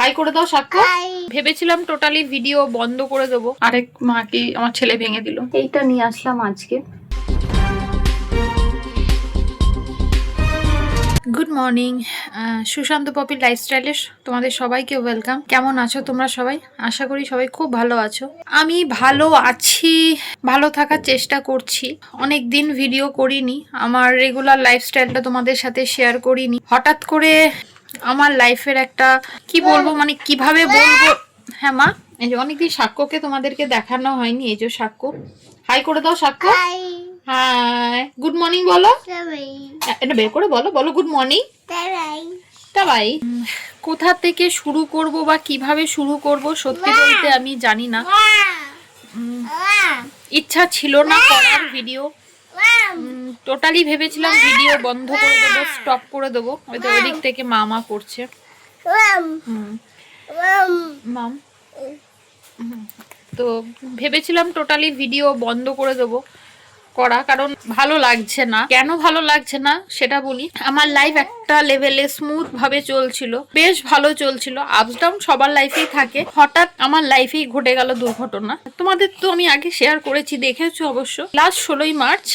High করে দাও সাক্ষ্য। ভেবেছিলাম টোটালি ভিডিও বন্ধ করে দেবো, আরেক মাকে আমার ছেলে ভেঙে দিল। এইটা নিয়ে আসলাম আজকে। গুড মর্নিং, সুশান্ত পপির লাইফস্টাইলে তোমাদের সবাইকে ওয়েলকাম। কেমন আছো তোমরা সবাই? আশা করি সবাই খুব ভালো আছো। আমি ভালো আছি, ভালো থাকার চেষ্টা করছি। অনেক দিন ভিডিও করিনি, আমার রেগুলার লাইফস্টাইলটা তোমাদের সাথে শেয়ার করিনি। হঠাৎ করে আমার লাইফের একটা কি বলবো, মানে কিভাবে বলবো। হ্যাঁ মা, এই যে অনেকদিন সাক্ষ্যকে তোমাদেরকে দেখানো হয়নি, এই যে সাক্ষ্য। হাই করে দাও সাক্ষ্য। হাই, গুড মর্নিং বলো। এটা বের করে বলো, বলো গুড মর্নিং। তাই কোথা থেকে শুরু করব বা কিভাবে শুরু করব সত্যি বলতে আমি জানি না। ইচ্ছা ছিল না করার ভিডিও, টোটালি ভেবেছিলাম ভিডিও বন্ধ করে দেবো, স্টপ করে দেবো। ওই দিক থেকে মা করছে। মাম তো ভেবেছিলাম টোটালি ভিডিও বন্ধ করে দেবো করা, কারণ ভালো লাগছে না। কেন ভালো লাগছে না সেটা বলি। আমার লাইফ একটা লেভেলে স্মুথ ভাবে চলছিল, বেশ ভালো চলছিল। আপস ডাউন সবার লাইফেই থাকে, হঠাৎ আমার লাইফেই ঘটে গেল দুর্ঘটনা। তোমাদের তো আমি আগে শেয়ার করেছি, দেখেছো অবশ্য। লাস্ট 16ই মার্চ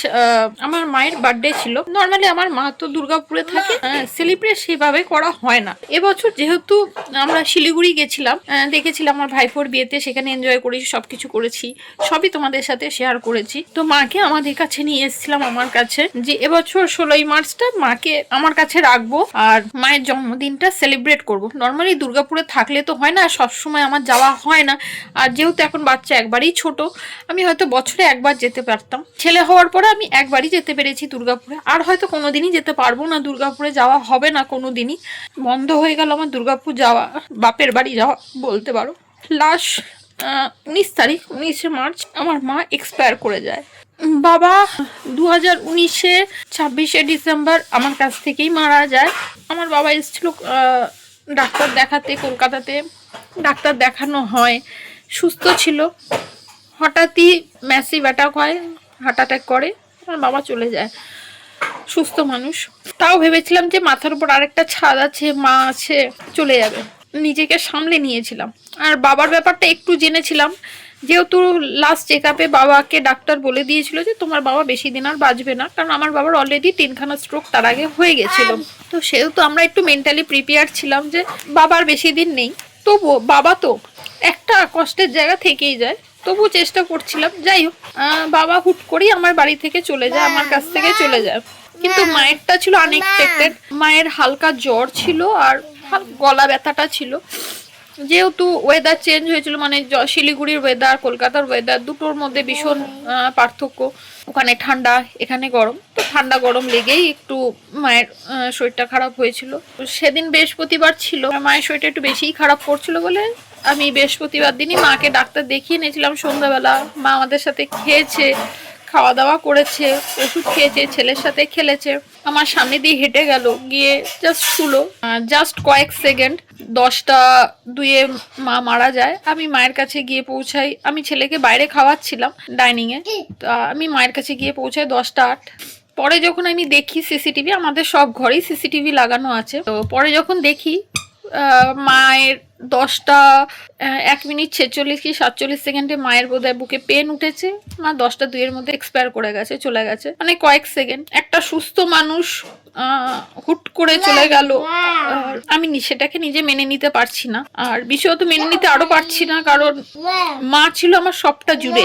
আমার মায়ের বার্থডে ছিল। নর্মালি আমার মা তো দুর্গাপুরে থাকে, সেলিব্রেট সেভাবে করা হয় না। এবছর যেহেতু আমরা শিলিগুড়ি গেছিলাম, দেখেছিলাম আমার ভাইপোর বিয়েতে, সেখানে এনজয় করেছি, সবকিছু করেছি, সবই তোমাদের সাথে শেয়ার করেছি। তো মাকে আমাদের কাছে নিয়ে এসেছিলাম আমার কাছে, যে এবছর 16ই মার্চটা মাকে আমার কাছে রাখবো আর মায়ের জন্মদিনটা সেলিব্রেট করব। নর্মালি দুর্গাপুরে থাকলে তো হয় না, সবসময় আমার যাওয়া হয় না। আর যেহেতু এখন বাচ্চা একবারই ছোট, আমি হয়তো বছরে একবার যেতে পারতাম। ছেলে হওয়ার পরে আমি একবারই যেতে পেরেছি দুর্গাপুরে, আর হয়তো কোনোদিনই যেতে পারবো না। দুর্গাপুরে যাওয়া হবে না কোনোদিনই, বন্ধ হয়ে গেল আমার দুর্গাপুর যাওয়া, বাপের বাড়ি যাওয়া বলতে পারো। লাস্ট 19 মার্চ আমার মা এক্সপায়ার করে যায়। বাবা 2019-এ 26শে ডিসেম্বর আমার কাছ থেকেই মারা যায়। আমার বাবা এসেছিল ডাক্তার দেখাতে কলকাতাতে, ডাক্তার দেখানো হয়, সুস্থ ছিল। হঠাৎই ম্যাসিভ অ্যাটাক হয়, হার্ট অ্যাটাক করে, আমার বাবা চলে যায়। সুস্থ মানুষ, তাও ভেবেছিলাম যে মাথার উপর আরেকটা ছাদ আছে, মা আছে, চলে যাবে। নিজেকে সামলে নিয়েছিলাম। আর বাবার ব্যাপারটা একটু জেনেছিলাম, যেহেতু লাস্ট চেক আপে বাবাকে ডাক্তার বলে দিয়েছিল যে তোমার বাবা বেশি দিন আর বাঁচবে না, কারণ আমার বাবার অলরেডি 3খানা স্ট্রোক তার আগে হয়ে গেছিল। তো সেহেতু আমরা একটু মেন্টালি প্রিপেয়ার ছিলাম যে বাবার বেশি দিন নেই। তবুও বাবা তো একটা কষ্টের জায়গা থেকেই যায়, তবু চেষ্টা করছিলাম। যাই হোক, বাবা হুট করেই আমার বাড়ি থেকে চলে যায়, আমার কাছ থেকে চলে যায়। কিন্তু মায়েরটা ছিল আনএক্সপেক্টেড। মায়ের হালকা জ্বর ছিল আর গলা ব্যথাটা ছিল। যেহেতু ওয়েদার চেঞ্জ হয়েছিল, মানে শিলিগুড়ির ওয়েদার কলকাতার ওয়েদার দুটোর মধ্যে ভীষণ পার্থক্য। ওখানে ঠান্ডা, এখানে গরম, তো ঠান্ডা গরম লেগেই একটু মায়ের শরীরটা খারাপ হয়েছিল। সেদিন বৃহস্পতিবার ছিল, মায়ের শরীরটা একটু বেশিই খারাপ করছিল বলে আমি বৃহস্পতিবার দিনই মাকে ডাক্তার দেখিয়ে নিয়েছিলাম সন্ধ্যাবেলা। মা আমাদের সাথে খেয়েছে, খাওয়া দাওয়া করেছে, ওষুধ খেয়েছে, ছেলের সাথে খেলেছে, আমার সামনে দিয়ে হেঁটে গেল, গিয়ে জাস্ট শুলো। জাস্ট কয়েক সেকেন্ড, 10টা 2-এ মা মারা যায়। আমি মায়ের কাছে গিয়ে পৌঁছাই, আমি ছেলেকে বাইরে খাওয়াচ্ছিলাম ডাইনিংয়ে, আমি মায়ের কাছে গিয়ে পৌঁছাই 10টা 8। পরে যখন আমি দেখি সিসিটিভি, আমাদের সব ঘরেই সিসিটিভি লাগানো আছে, তো পরে যখন দেখি মায়ের 10টা 1 মিনিট 46 কি 47 সেকেন্ডে মায়ের বোধহয় বুকে পেন উঠেছে, মা 10টা 2-এর মধ্যে এক্সপায়ার করে গেছে, চলে গেছে। মানে কয়েক সেকেন্ড, একটা সুস্থ মানুষ হুট করে চলে গেল। আমি সেটাকে নিজে মেনে নিতে পারছি না, আর বিশেষত মেনে নিতে আরো পারছি না, কারণ মা ছিল আমার সবটা জুড়ে।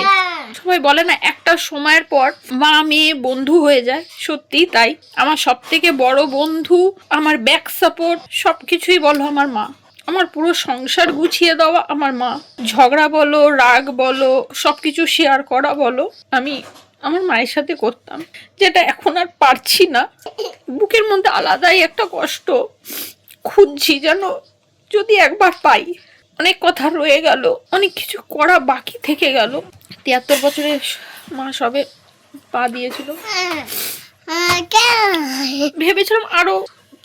সবাই বলে না একটা সময়ের পর মা মেয়ে বন্ধু হয়ে যায়, সত্যি তাই। আমার সব থেকে বড় বন্ধু, আমার ব্যাক সাপোর্ট, সবকিছুই বলো আমার মা। আমার পুরো সংসার গুছিয়ে দেওয়া আমার মা। ঝগড়া বলো, রাগ বলো, সবকিছু শেয়ার করা বলো, আমি আমার মায়ের সাথে করতাম, যেটা এখন আর পারছি না। বুকের মধ্যে আলাদাই একটা কষ্ট, খুঁজছি যেন যদি একবার পাই। অনেক কথা রয়ে গেল, অনেক কিছু করা বাকি থেকে গেল। 73 বছরে মা সবে পা দিয়েছিল। ভেবেছিলাম আরো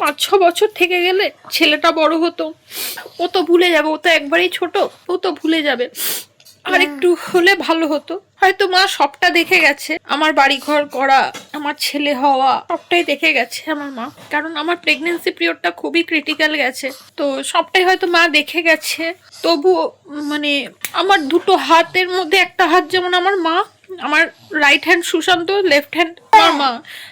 5-6 বছর থেকে গেলে ছেলেটা বড় হতো, ও তো ভুলে যাবে, ও তো একবারই ছোট, ও তো ভুলে যাবে। আর একটু হলে ভালো হতো। হয়তো মা সবটা দেখে গেছে, আমার বাড়িঘর করা, আমার ছেলে হওয়া, সবটাই দেখে গেছে আমার মা। কারণ আমার প্রেগনেন্সি পিরিয়ডটা খুবই ক্রিটিক্যাল গেছে, তো সবটাই হয়তো মা দেখে গেছে। তবুও মানে আমার দুটো হাতের মধ্যে একটা হাত যেমন আমার মা, আমার right hand Sushanta, left hand আমার মা,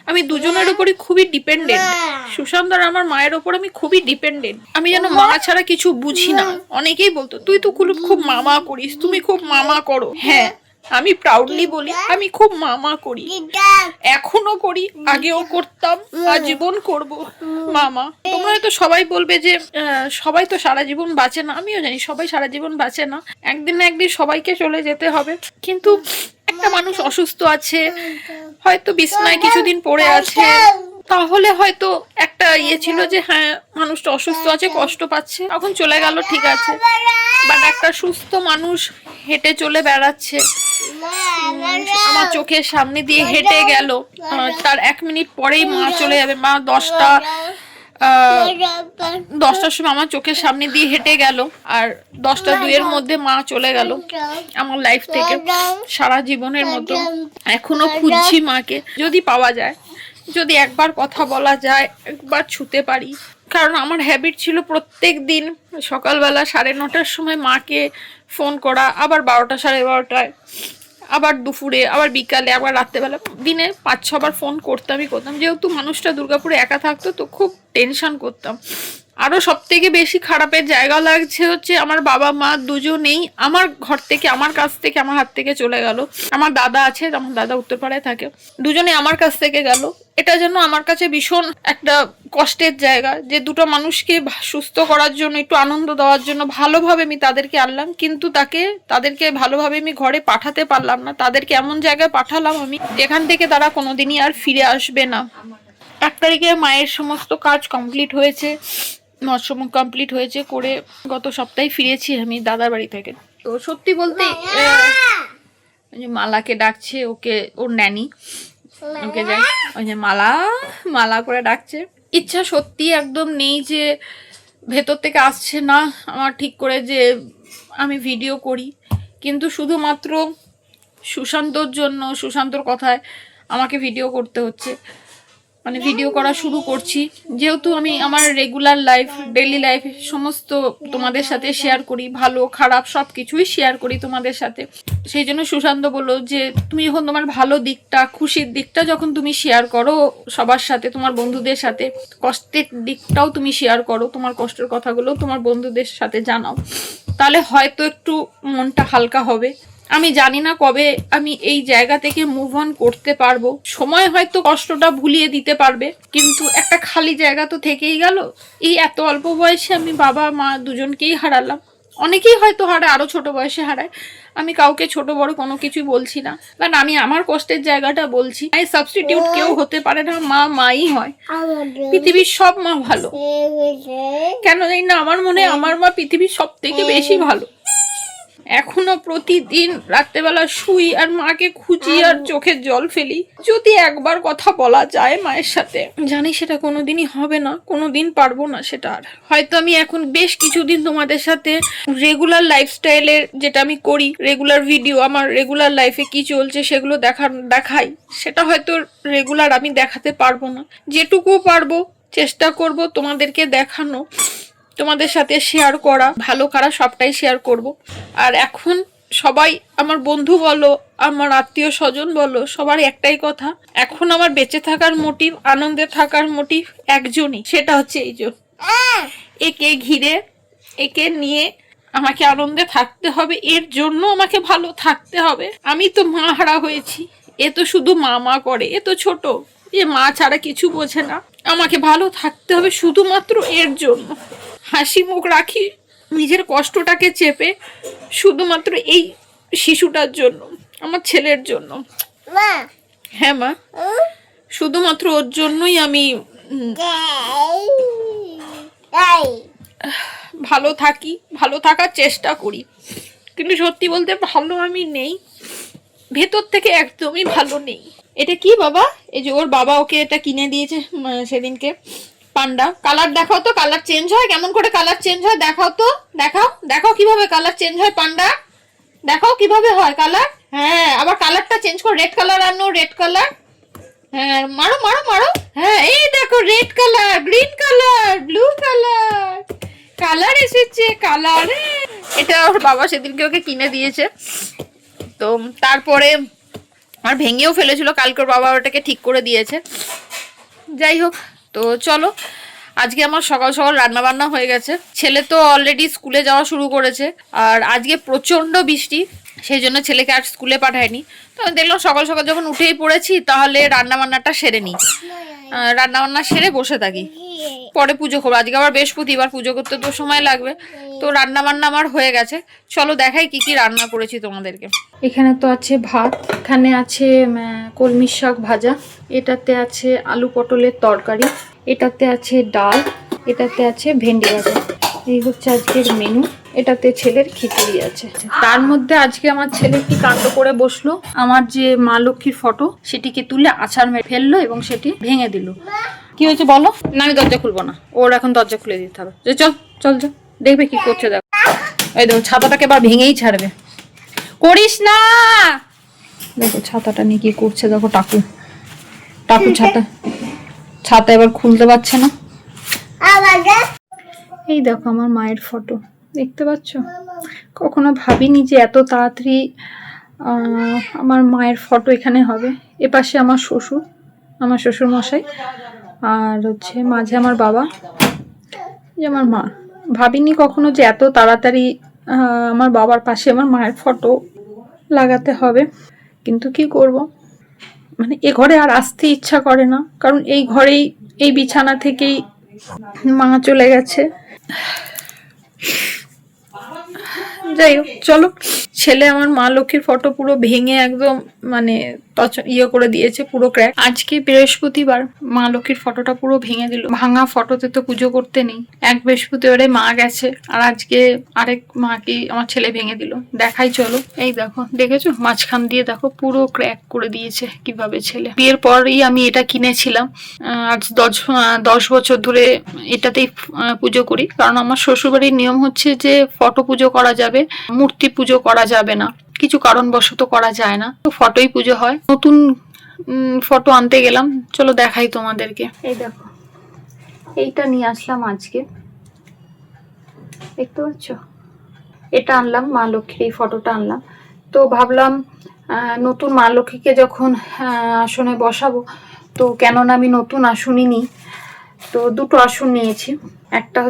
আমি দুজনের উপরই খুবই ডিপেন্ডেন্ট। সুশান্ত আর আমার মায়ের ওপর আমি খুবই ডিপেন্ডেন্ট। আমি যেন মা ছাড়া কিছু বুঝি না। অনেকেই বলতো তুই তো খুব মামা করিস, তুমি খুব মামা করো। হ্যাঁ, আমি প্রাউডলি বলি আমি খুব মামা করি, এখনো করি, আগেও করতাম, আজীবন করব মামা। তোমরা হয়তো সবাই বলবে যে সবাই তো সারা জীবন বাঁচে না। আমিও জানি সবাই সারা জীবন বাঁচে না, একদিন না একদিন সবাইকে চলে যেতে হবে। কিন্তু একটা মানুষ অসুস্থ আছে, হয়তো বিছনায় কিছুদিন পড়ে আছে, তাহলে হয়তো একটা ছিল যে হ্যাঁ মানুষটা অসুস্থ আছে, কষ্ট পাচ্ছে, তখন চলে গেল, ঠিক আছে। বাট একটা সুস্থ মানুষ হেঁটে চলে বেড়াচ্ছে, আমার চোখের সামনে দিয়ে হেঁটে গেল, তার 1 মিনিট পরেই মা চলে যাবে। মা 10টার সময় আমার চোখের সামনে দিয়ে হেঁটে গেল, আর 10টা 2 মধ্যে মা চলে গেল আমার লাইফ থেকে। সারা জীবনের মতো এখনো খুঁজছি মাকে, যদি পাওয়া যায়, যদি একবার কথা বলা যায়, একবার ছুতে পারি। কারণ আমার হ্যাবিট ছিল প্রত্যেক দিন সকালবেলা 9:30টার সময় মাকে ফোন করা, আবার 12টা 12:30টায়, আবার দুপুরে, আবার বিকালে, আবার রাত্রেবেলা, দিনে 5-6 বার ফোন করতামই করতাম। যেহেতু মানুষটা দুর্গাপুরে একা থাকতো, তো খুব টেনশন করতাম। আরও সব থেকে বেশি খারাপের জায়গা লাগছে হচ্ছে আমার বাবা মা দুজনেই আমার ঘর থেকে, আমার কাছ থেকে, আমার হাত থেকে চলে গেল। আমার দাদা আছে, আমার দাদা উত্তরপাড়ায় থাকে, দুজনে আমার কাছ থেকে গেল। এটা যেন আমার কাছে ভীষণ একটা কষ্টের জায়গা, যে দুটো মানুষকে সুস্থ করার জন্য, একটু আনন্দ দেওয়ার জন্য ভালোভাবে আমি তাদেরকে আনলাম, কিন্তু তাদেরকে ভালোভাবে আমি ঘরে পাঠাতে পারলাম না। তাদেরকে এমন জায়গায় পাঠালাম আমি, যেখান থেকে তারা কোনোদিনই আর ফিরে আসবে না। 1 তারিখে মায়ের সমস্ত কাজ কমপ্লিট হয়েছে, মৎস্যমুখ কমপ্লিট হয়েছে, করে গত সপ্তাহে ফিরেছি আমি দাদার বাড়ি থেকে। তো সত্যি বলতে মালাকে ডাকছে, ওকে ওর ন্যানি, ওকে যাই ওই যে মালা করে ডাকছে। ইচ্ছা সত্যি একদম নেই, যে ভেতর থেকে আসছে না আমার ঠিক করে যে আমি ভিডিও করি, কিন্তু শুধুমাত্র সুশান্তর জন্য, সুশান্তর কথায় আমাকে ভিডিও করতে হচ্ছে। মানে ভিডিও করা শুরু করছি, যেহেতু আমি আমার রেগুলার লাইফ, ডেইলি লাইফ সমস্ত তোমাদের সাথে শেয়ার করি, ভালো খারাপ সব কিছুই শেয়ার করি তোমাদের সাথে। সেই জন্য সুশান্ত বললো যে তুমি যখন তোমার ভালো দিকটা, খুশির দিকটা যখন তুমি শেয়ার করো সবার সাথে, তোমার বন্ধুদের সাথে, কষ্টের দিকটাও তুমি শেয়ার করো, তোমার কষ্টের কথাগুলো তোমার বন্ধুদের সাথে জানাও, তাহলে হয়তো একটু মনটা হালকা হবে। আমি জানি না কবে আমি এই জায়গা থেকে মুভ অন করতে পারবো, সময় হয়তো কষ্টটা ভুলিয়ে দিতে পারবে, কিন্তু একটা খালি জায়গা তো থেকেই গেল। এই এত অল্প বয়সে আমি বাবা মা দুজনকেই হারালাম। অনেকেই হয়তো হারায়, আরো ছোট বয়সে হারায়, আমি কাউকে ছোট বড় কোনো কিছুই বলছি না, কারণ আমি আমার কষ্টের জায়গাটা বলছি। এই সাবস্টিটিউট কেউ হতে পারে না, মা মাই হয়। পৃথিবীর সব মা ভালো, কেন জানি না আমার মনে হয় আমার মা পৃথিবীর সব থেকে বেশি ভালো। এখনো প্রতিদিন রাত্রেবেলা শুই আর মাকে খুঁজি আর চোখের জল ফেলি, যদি একবার কথা বলা যায় মায়ের সাথে। জানি সেটা কোনোদিনই হবে না, কোনোদিন পারবো না সেটা আর। হয়তো আমি এখন বেশ কিছুদিন তোমাদের সাথে রেগুলার লাইফস্টাইলের, যেটা আমি করি রেগুলার ভিডিও, আমার রেগুলার লাইফে কি চলছে সেগুলো দেখাই, সেটা হয়তো রেগুলার আমি দেখাতে পারবো না। যেটুকু পারবো চেষ্টা করব তোমাদেরকে দেখানো, তোমাদের সাথে শেয়ার করা, ভালো খারাপ সবটাই শেয়ার করব। আর এখন সবাই আমার বন্ধু বলো, আমার আত্মীয় স্বজন বলো, সবার একটাই কথা, এখন আমার বেঁচে থাকার মোটিভ, আনন্দে থাকার মোটিভ একজনই, সেটা হচ্ছে এই যে একে ঘিরে, একে নিয়ে আমাকে আনন্দে থাকতে হবে, এর জন্য আমাকে ভালো থাকতে হবে। আমি তো মা হারা হয়েছি, এ তো শুধু মা করে, এ তো ছোট, এ মা ছাড়া কিছু বোঝে না। আমাকে ভালো থাকতে হবে শুধুমাত্র এর জন্য, হাসি মুখ রাখি নিজের কষ্টটাকে চেপে, শুধুমাত্র এই শিশুটার জন্য, আমার ছেলের জন্য। হ্যাঁ মা, শুধুমাত্র ওর জন্যই আমি ভালো থাকি, ভালো থাকার চেষ্টা করি। কিন্তু সত্যি বলতে ভালো আমি নেই, ভেতর থেকে একদমই ভালো নেই। এটা কি বাবা? এই যে ওর বাবা ওকে এটা কিনে দিয়েছে সেদিনকে, পান্ডা। কালার দেখাও তো, কালার চেঞ্জ হয় কেমন করে, কালার চেঞ্জ হয় দেখাও তো, দেখাও কিভাবে কালার চেঞ্জ হয় পান্ডা। দেখো কিভাবে হয় কালার। হ্যাঁ আবার কালারটা চেঞ্জ করো, রেড কালার আনো, রেড কালার। হ্যাঁ মারো মারো মারো। হ্যাঁ এই দেখো red colour, green colour, blue colour, colour এসেছে কালার। এটা ওর বাবা সেদিনকে ওকে কিনে দিয়েছে। তো তারপরে আর ভেঙেও ফেলেছিল, কালকে ওর বাবা ওটাকে ঠিক করে দিয়েছে। যাই হোক, তো চলো আজকে আমার সকাল সকাল রান্না বান্না হয়ে গেছে। ছেলে তো অলরেডি স্কুলে যাওয়া শুরু করেছে, আর আজকে প্রচন্ড বৃষ্টি, সেই জন্য ছেলেকে আর স্কুলে পাঠায়নি। তো আমি দেখলাম সকাল সকাল যখন উঠেই পড়েছি তাহলে রান্না বান্নাটা সেরে নিই, রান্না বান্না সেরে বসে থাকি, পরে পুজো করবো। আজকে আবার বৃহস্পতিবার, পুজো করতে তো সময় লাগবে। তো রান্না বান্না আমার হয়ে গেছে, চলো দেখাই কি কি রান্না করেছি তোমাদেরকে। এখানে তো আছে ভাত, এখানে আছে কলমি শাক ভাজা, এটাতে আছে আলু পটলের তরকারি, এটাতে আছে ডাল, এটাতে আছে ভেন্ডি ভাজা। এই হচ্ছে আজকের মেনু। এটাতে ছেলের খিচুড়ি আছে। তার মধ্যে আজকে আমার ছেলে কি কাণ্ড করে বসলো, আমার যে মা লক্ষ্মীর ফটো সেটিকে তুলে আছাড় মেরে ফেললো এবং সেটি ভেঙে দিল। কি হয়েছে বলো? না আমি দরজা খুলবো না, ওর এখন দরজা খুলে দিতে হবে। যে চল চল চল, দেখবে কি করছে দেখো। এই দেখো ছাতাটাকে এবার ভেঙেই ছাড়বে, করিস না। দেখো ছাতাটা নিয়ে কি করছে দেখো, টাকু টাকু ছাতা এবার খুলতে পারছে না। এই দেখো আমার মায়ের ফটো, দেখতে পাচ্ছ? কখনো ভাবিনি যে এত তাড়াতাড়ি আমার মায়ের ফটো এখানে হবে। এপাশে আমার শ্বশুর মশাই, আর হচ্ছে মাঝে আমার বাবা, যে আমার মা। ভাবিনি কখনো যে এত তাড়াতাড়ি আমার বাবার পাশে আমার মায়ের ফটো লাগাতে হবে, কিন্তু কি করব, মানে এ ঘরে আর আসতে ইচ্ছা করে না, কারণ এই ঘরেই, এই বিছানা থেকেই মা চলে গেছে। যাই হোক চলো, ছেলে আমার মা লক্ষ্মীর ফটো পুরো ভেঙে একদম মানে ইয়ে করে দিয়েছে, পুরো ক্র্যাক। আজকে বৃহস্পতিবার, মা লক্ষ্মীর ফটোটা পুরো ভেঙে দিল। ভাঙা ফটোতে তো পুজো করতে নেই। এক বৃহস্পতিবারে মা গেছে, আর আজকে আরেক মাকে আমার ছেলে ভেঙে দিল। দেখাই চলো। এই দেখো, দেখেছো মাঝখান দিয়ে দেখো পুরো ক্র্যাক করে দিয়েছে কিভাবে ছেলে। বিয়ের পরই আমি এটা কিনেছিলাম, আজ 10 বছর ধরে এটাতেই পুজো করি। কারণ আমার শ্বশুরবাড়ির নিয়ম হচ্ছে যে ফটো পুজো করা যাবে, মূর্তি পুজো করা যাবে না, কিছু কারণবশত করা যায় না, তো ফটোই পুজো হয়। নতুন ফটো আনতে গেলাম, চলো দেখাই তোমাদেরকে। এই দেখো, এইটা নিয়ে আসলাম আজকে, দেখতে পাচ্ছ? এটা আনলাম, মা লক্ষ্মীর এই ফটোটা আনলাম। তো ভাবলাম নতুন মা লক্ষ্মীকে যখন আসনে বসাবো, তো কেননা আমি নতুন আসনই নিই, তো দুটো আসন নিয়েছি। একটা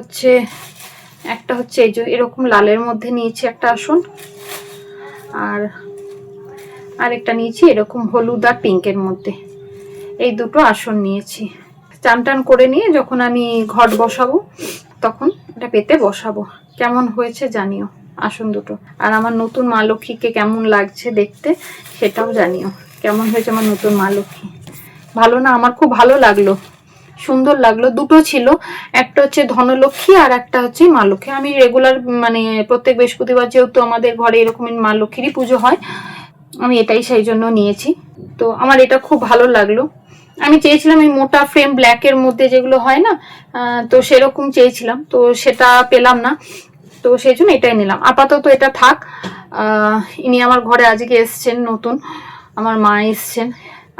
হচ্ছে এই যে এরকম লালের মধ্যে নিয়েছি একটা আসন, আর আরেকটা নিয়েছি এরকম হলুদ আর পিঙ্কের মধ্যে। এই দুটো আসন নিয়েছি। চান টান করে নিয়ে যখন আমি ঘট বসাবো তখন এটা পেতে বসাবো। কেমন হয়েছে জানিও আসন দুটো, আর আমার নতুন মা লক্ষ্মীকে কেমন লাগছে দেখতে সেটাও জানিও। কেমন হয়েছে আমার নতুন মা লক্ষ্মী? ভালো না? আমার খুব ভালো লাগলো, সুন্দর লাগলো। দুটো ছিল, একটা হচ্ছে ধনলক্ষ্মী আর একটা হচ্ছে মা লক্ষ্মী। আমি রেগুলার মানে প্রত্যেক বৃহস্পতিবার যেহেতু আমাদের ঘরে এরকম মা লক্ষ্মীরই পুজো হয়, আমি এটাই সেই জন্য নিয়েছি। তো আমার এটা খুব ভালো লাগলো। আমি চেয়েছিলাম এই মোটা ফ্রেম ব্ল্যাকের মধ্যে যেগুলো হয় না, তো সেরকম চেয়েছিলাম, তো সেটা পেলাম না, তো সেই জন্য এটাই নিলাম। আপাতত এটা থাক। ইনি আমার ঘরে আজকে এসছেন নতুন, আমার মা এসছেন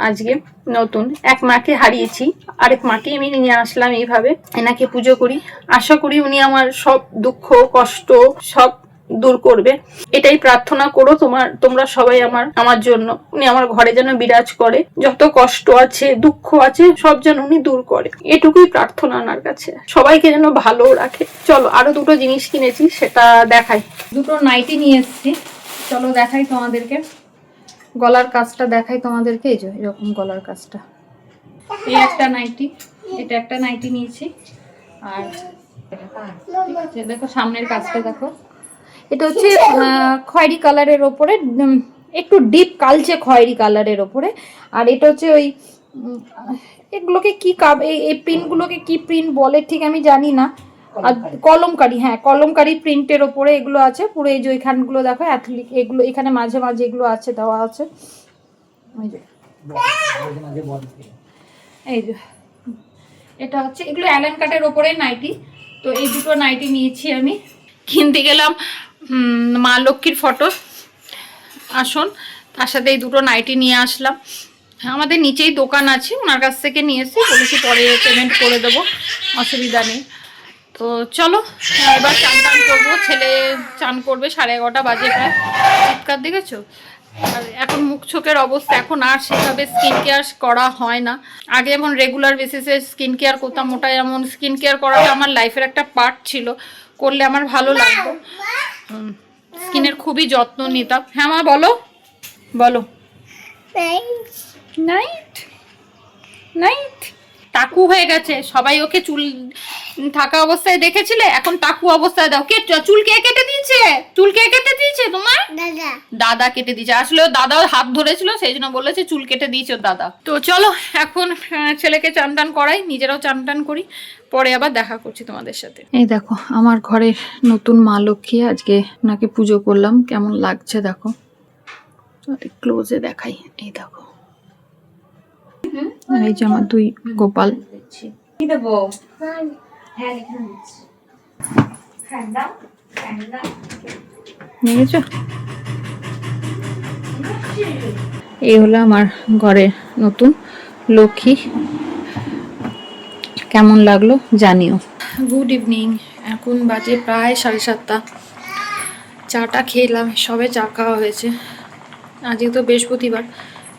আজকে নতুন। এক মাকে হারিয়েছি, আরেক মাকে আমি নিয়ে আসলাম। এইভাবে এনাকে পুজো করি, আশা করি উনি আমার সব দুঃখ কষ্ট সব দূর করবে। এটাই প্রার্থনা করো তোমরা সবাই আমার জন্য। উনি আমার ঘরে যেন বিরাজ করে, যত কষ্ট আছে দুঃখ আছে সব যেন উনি দূর করে, এটুকুই প্রার্থনা ওনার কাছে। সবাইকে যেন ভালো রাখে। চলো আরো দুটো জিনিস কিনেছি, সেটা দেখাই। দুটো নাইটি নিয়ে এসেছি, চলো দেখাই তোমাদেরকে। গলার কাজটা দেখাই তোমাদেরকে। এই যে এরকম গলার কাজটা, এই একটা নাইটি, এটা একটা নাইটি নিয়েছি। আর দেখো সামনের কাজটা দেখো, এটা হচ্ছে খয়েরি কালারের ওপরে, একটু ডিপ কালচে খয়েরি কালারের ওপরে। আর এটা হচ্ছে ওই এগুলোকে কি এই প্রিন্টগুলোকে কি প্রিন্ট বলে ঠিক আমি জানি না। আর কলমকারি, হ্যাঁ কলমকারি প্রিন্টের ওপরে এগুলো আছে পুরো। এই যে এখানগুলো দেখো অ্যাথলিক, এগুলো এখানে মাঝে মাঝে এগুলো আছে, দেওয়া আছে। এই যে এটা হচ্ছে, এগুলো অ্যালেন কাটের ওপরে নাইটি। তো এই দুটো নাইটি নিয়েছি আমি। কিনতে গেলাম মা লক্ষ্মীর ফটো, আসন, তার সাথে এই দুটো নাইটি নিয়ে আসলাম। আমাদের নিচেই দোকান আছে, ওনার কাছ থেকে নিয়ে এসে বলেছি পরে পেমেন্ট করে দেবো, অসুবিধা নেই। তো চলো এবার চান টান করবো, ছেলে চান করবে, 11:30 বাজে প্রায়। চিৎকার দেখেছো? আর এখন মুখ চোখের অবস্থা, এখন আর সেভাবে স্কিন কেয়ার করা হয় না। আগে যেমন রেগুলার বেসিসে স্কিন কেয়ার করতাম, ওটা যেমন স্কিন কেয়ার করাটা আমার লাইফের একটা পার্ট ছিল, করলে আমার ভালো লাগতো, স্কিনের খুবই যত্ন নিতাম। হ্যাঁ মা বলো, বলো। নাইট নাইট টাকু হয়ে গেছে, সবাই ওকে চুল থাকা অবস্থায় দেখেছিলে, এখন টাকু অবস্থায় দাও। কে চুল কে কেটে দিয়েছে? চুল কে কেটে দিয়েছে তোমার? দাদা কেটে দিয়েছে। আসলে ওর দাদা হাত ধরেছিল, সেই জন্য বলেছে চুল কেটে দিয়েছে ওর দাদা। তো চলো এখন ছেলেকে চান টান করাই, নিজেরাও চান টান করি, পরে আবার দেখা করছি তোমাদের সাথে। এই দেখো আমার ঘরের নতুন মা লক্ষ্মী, আজকে ওনাকে পুজো করলাম, কেমন লাগছে দেখো, ক্লোজে দেখাই। এই দেখো, আর এই যে আমার দুই গোপাল। দেখেছো, এই হলো আমার ঘরের নতুন লক্ষ্মী, কেমন লাগলো জানিও। গুড ইভিনিং, এখন বাজে প্রায় 7:30। চাটা খেলাম, সবে চা খাওয়া হয়েছে। আজকে তো বৃহস্পতিবার,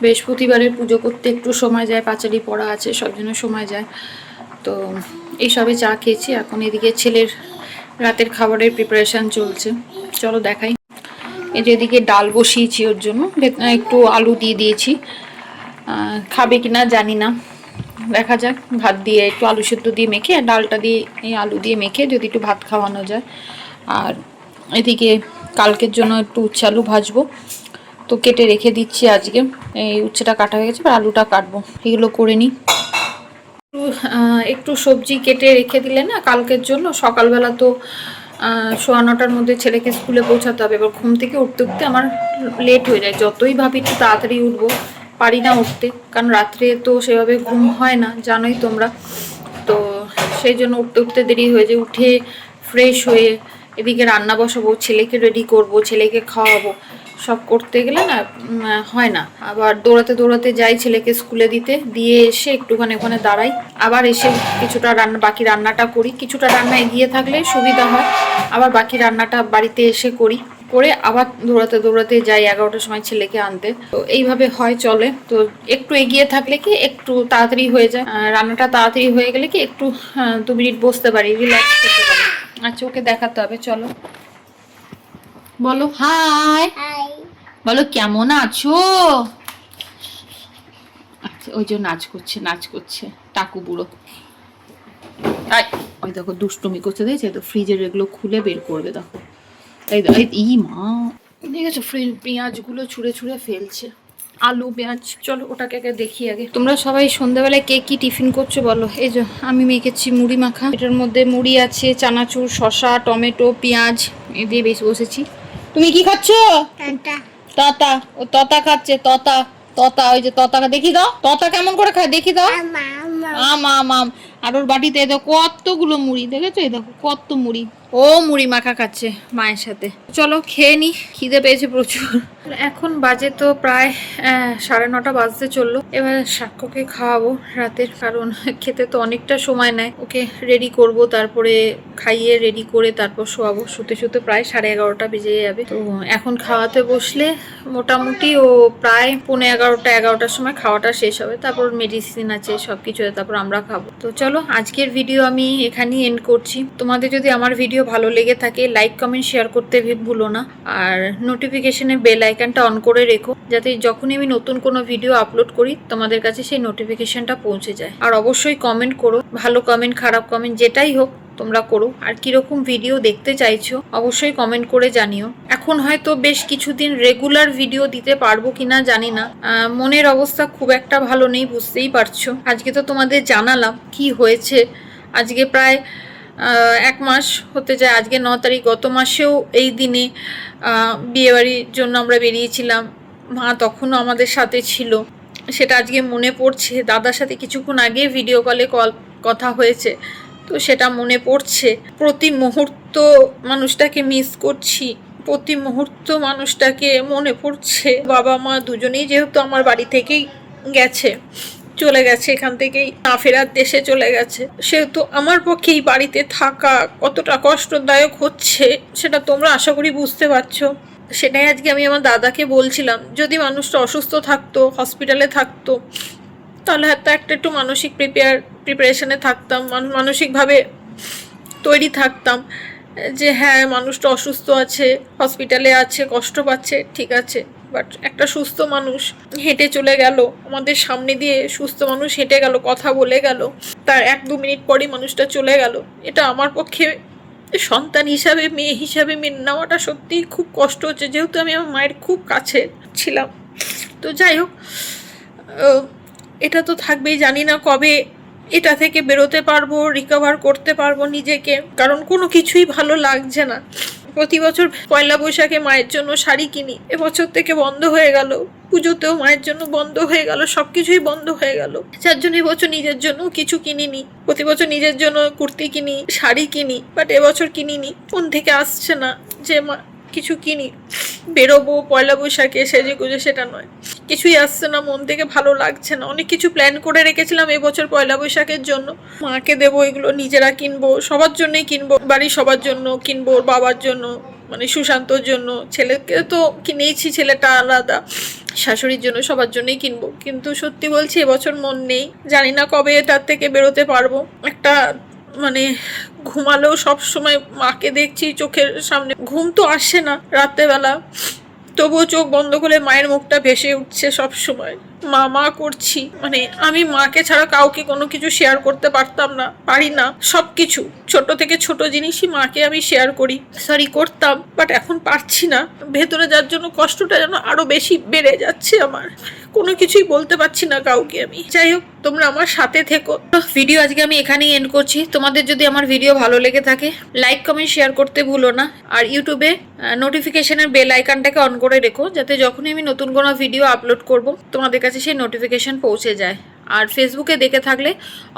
বৃহস্পতিবারে পুজো করতে একটু সময় যায়, পাঁচালি পড়া আছে, সব জন্য সময় যায়। তো এই সবে চা খেয়েছি, এখন এদিকে ছেলের রাতের খাবারের প্রিপারেশান চলছে, চলো দেখাই। এই যে এদিকে ডাল বসিয়েছি ওর জন্য, একটু আলু দিয়ে দিয়েছি, খাবে কিনা জানি না, দেখা যাক। ভাত দিয়ে একটু আলু সেদ্ধ দিয়ে মেখে, ডালটা দিয়ে এই আলু দিয়ে মেখে যদি একটু ভাত খাওয়ানো যায়। আর এদিকে কালকের জন্য একটু উচ্ছে আলু ভাজবো, তো কেটে রেখে দিচ্ছি আজকে। এই উচ্ছেটা কাটা হয়ে গেছে, আর আলুটা কাটবো, এগুলো করে নিই। একটু সবজি কেটে রেখে দিলে না কালকের জন্য, সকালবেলা তো 9:15টার মধ্যে ছেলেকে স্কুলে পৌঁছাতে হবে। এবার ঘুম থেকে উঠতে উঠতে আমার লেট হয়ে যায়, যতই ভাবি একটু তাড়াতাড়ি উঠবো, পারি না উঠতে, কারণ রাত্রে তো সেভাবে ঘুম হয় না, জানোই তোমরা। তো সেই জন্য উঠতে উঠতে দেরি হয়ে যায়। উঠে ফ্রেশ হয়ে এদিকে রান্না বসাবো, ছেলেকে রেডি করব, ছেলেকে খাওয়াবো, সব করতে গেলে না হয় না। আবার দৌড়াতে দৌড়াতে যাই ছেলেকে স্কুলে দিতে, দিয়ে এসে একটুখানি ওখানে দাঁড়াই, আবার এসে কিছুটা বাকি রান্নাটা করি। কিছুটা রান্না এগিয়ে থাকলে সুবিধা হয়, আবার বাকি রান্নাটা বাড়িতে এসে করি, করে আবার দৌড়াতে দৌড়াতে যাই 11টার সময় ছেলেকে আনতে। তো এইভাবে হয়, চলে। তো একটু এগিয়ে থাকলে কি একটু তাড়াতাড়ি হয়ে যায়, রান্নাটা তাড়াতাড়ি হয়ে গেলে কি একটু 2 মিনিট বসতে পারি, রিল্যাক্স করতে পারি। আচ্ছা ওকে দেখাতে হবে, চলো বলো হাই, বলো কেমন আছো। আচ্ছা ওই যে নাচ করছে, নাচ করছে টাকু বুড়ো। ওই দেখো দুষ্টুমি করছে, দেখছে তো, ফ্রিজের এগুলো খুলে বের করবে, দেখো এই মা দেখেছো, পেঁয়াজগুলো ছুঁড়ে ছুঁড়ে ফেলছে, আলু পেঁয়াজ। চলো ওটাকে আগে দেখি আগে। তোমরা সবাই সন্ধ্যাবেলায় কে কি টিফিন করছো বলো। এই যে আমি মেখেছি মুড়ি মাখা, এটার মধ্যে মুড়ি আছে, চানাচুর, শসা, টমেটো, পেঁয়াজ এ দিয়ে বেশ বসেছি। তুমি কি খাচ্ছ? ততা, ও ততা খাচ্ছে, ততা ততা, ওই যে ততা, দেখি দাও ততা কেমন করে খায়, দেখি দাও। আম আম আম। আর ওর বাটিতে এই দেখো কতগুলো মুড়ি, দেখেছো, এই দেখো কত মুড়ি, ও মুড়ি মাখা খাচ্ছে মায়ের সাথে। চলো খেয়ে নি, খিদে পেয়েছে প্রচুর। এখন বাজে তো প্রায় 9:30 বাজতে চললো। এবার সাক্ষ্যকে খাওয়াবো রাতের, কারণ খেতে তো অনেকটা সময় নেয়। ওকে রেডি করব, তারপরে খাইয়ে রেডি করে তারপর শোয়াবো। শুতে শুতে প্রায় 11:30 বেজে যাবে। তো এখন খাওয়াতে বসলে মোটামুটি ও প্রায় 11:15 11টার সময় খাওয়াটা শেষ হবে, তারপর মেডিসিন আছে সব কিছু, তারপর আমরা খাবো। তো চলো আজকের ভিডিও আমি এখানেই এন্ড করছি। তোমাদের যদি আমার ভিডিও ভালো লেগে থাকে লাইক কমেন্ট শেয়ার করতে ভুলো না, আর নোটিফিকেশনে বেল আইকনটা অন করে রেখো, যাতে যখনই আমি নতুন কোনো ভিডিও আপলোড করি তোমাদের কাছে সেই নোটিফিকেশনটা পৌঁছে যায়। আর অবশ্যই কমেন্ট করো, ভালো কমেন্ট খারাপ কমেন্ট যেটাই হোক তোমরা করো। আর কিরকম ভিডিও দেখতে চাইছো অবশ্যই কমেন্ট করে জানিও। এখন হয়তো বেশ কিছুদিন রেগুলার ভিডিও দিতে পারবো কিনা জানি না, মনের অবস্থা খুব একটা ভালো নেই, বুঝতেই পারছো। আজকে তো তোমাদের জানালাম কি হয়েছে। আজকে প্রায় 1 মাস হতে যায়, আজকে 9 তারিখ। গত মাসেও এই দিনে বিয়েবাড়ির জন্য আমরা বেরিয়েছিলাম, মা তখনও আমাদের সাথে ছিল, সেটা আজকে মনে পড়ছে। দাদার সাথে কিছুক্ষণ আগে ভিডিও কলে কথা হয়েছে, তো সেটা মনে পড়ছে। প্রতি মুহূর্ত মানুষটাকে মিস করছি, প্রতি মুহূর্ত মানুষটাকে মনে পড়ছে। বাবা মা দুজনেই যেহেতু আমার বাড়ি থেকেই গেছে, চলে গেছে, এখান থেকেই না ফেরার দেশে চলে গেছে, সেহেতু আমার পক্ষে এই বাড়িতে থাকা কতটা কষ্টদায়ক হচ্ছে সেটা তোমরা আশা করি বুঝতে পারছো। সেটাই আজকে আমি আমার দাদাকে বলছিলাম, যদি মানুষটা অসুস্থ থাকতো, হসপিটালে থাকতো, তাহলে হয়তো একটু মানসিক প্রিপারেশনে থাকতাম, মানসিকভাবে তৈরি থাকতাম যে হ্যাঁ মানুষটা অসুস্থ আছে, হসপিটালে আছে, কষ্ট পাচ্ছে, ঠিক আছে। বাট একটা সুস্থ মানুষ হেঁটে চলে গেল আমাদের সামনে দিয়ে, সুস্থ মানুষ হেঁটে গেল, কথা বলে গেল, তার 1-2 মিনিট পরেই মানুষটা চলে গেল। এটা আমার পক্ষে সন্তান হিসাবে, মেয়ে হিসাবে মেনে নেওয়াটা সত্যিই খুব কষ্ট হচ্ছে, যেহেতু আমি আমার মায়ের খুব কাছে ছিলাম। তো যাই হোক, এটা তো থাকবেই। জানি না কবে এটা থেকে বেরোতে পারবো, রিকভার করতে পারবো নিজেকে, কারণ কোনো কিছুই ভালো লাগছে না। প্রতি বছর পয়লা বৈশাখে মায়ের জন্য শাড়ি কিনি, এবছর থেকে বন্ধ হয়ে গেল। পুজোতেও মায়ের জন্য বন্ধ হয়ে গেল, সব কিছুই বন্ধ হয়ে গেল। যার জন্য এবছর নিজের জন্য কিছু কিনিনি। প্রতি বছর নিজের জন্য কুর্তি কিনি, শাড়ি কিনি, বাট এবছর কিনিনি। মন থেকে আসছে না যে মা কিছু কিনি, বেরোবো পয়লা বৈশাখে সেজে গুজে, সেটা নয়, কিছুই আসছে না, মন থেকে ভালো লাগছে না। অনেক কিছু প্ল্যান করে রেখেছিলাম এবছর পয়লা বৈশাখের জন্য, মাকে দেবো, এগুলো নিজেরা কিনবো, সবার জন্যই কিনবো, বাড়ির সবার জন্য কিনবো, ওর বাবার জন্য, মানে সুশান্তর জন্য, ছেলেকে তো কিনেইছি, ছেলেটা আলাদা, শাশুড়ির জন্য, সবার জন্যই কিনবো। কিন্তু সত্যি বলছি এবছর মন নেই, জানি না কবে এটার থেকে বেরোতে পারবো। একটা মানে ঘুমালেও সব সময় মাকে দেখছি চোখের সামনে, ঘুম তো আসে না রাত্রেবেলা, তবুও চোখ বন্ধ করে মায়ের মুখটা ভেসে উঠছে সব সময়, মা মা করছি। মানে আমি মাকে ছাড়া কাউকে কোনো কিছু শেয়ার করতে পারতাম না, পারি না। সব কিছু ছোট থেকে ছোট জিনিসই মাকে আমি শেয়ার করতাম, বাট এখন পারছি না। ভেতরে যার জন্য কষ্টটা যেন আরো বেশি বেড়ে যাচ্ছে আমার, কোনো কিছুই বলতে পারছি না কাউকে আমি। যাই হোক, তোমরা আমার সাথে থেকো। ভিডিও আজকে আমি এখানেই এন্ড করছি। তোমাদের যদি আমার ভিডিও ভালো লেগে থাকে, লাইক কমেন্ট শেয়ার করতে ভুলো না। আর ইউটিউবে নোটিফিকেশনের বেল আইকনটাকে অন করে রেখো, যাতে যখনই আমি নতুন কোনো ভিডিও আপলোড করব তোমাদের কাছে সেই নোটিফিকেশন পৌঁছে যায়। আর ফেসবুকে দেখে থাকলে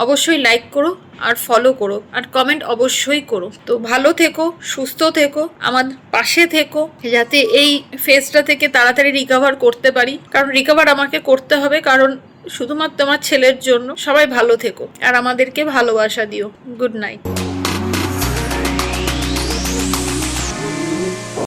অবশ্যই লাইক করো আর ফলো করো আর কমেন্ট অবশ্যই করো। তো ভালো থেকো, সুস্থ থেকো, আমার পাশে থেকো, যাতে এই ফেজটা থেকে তাড়াতাড়ি রিকভার করতে পারি। কারণ রিকভার আমাকে করতে হবে, কারণ শুধুমাত্র আমার ছেলের জন্য। সবাই ভালো থেকো আর আমাদেরকে ভালোবাসা দিও। Good night.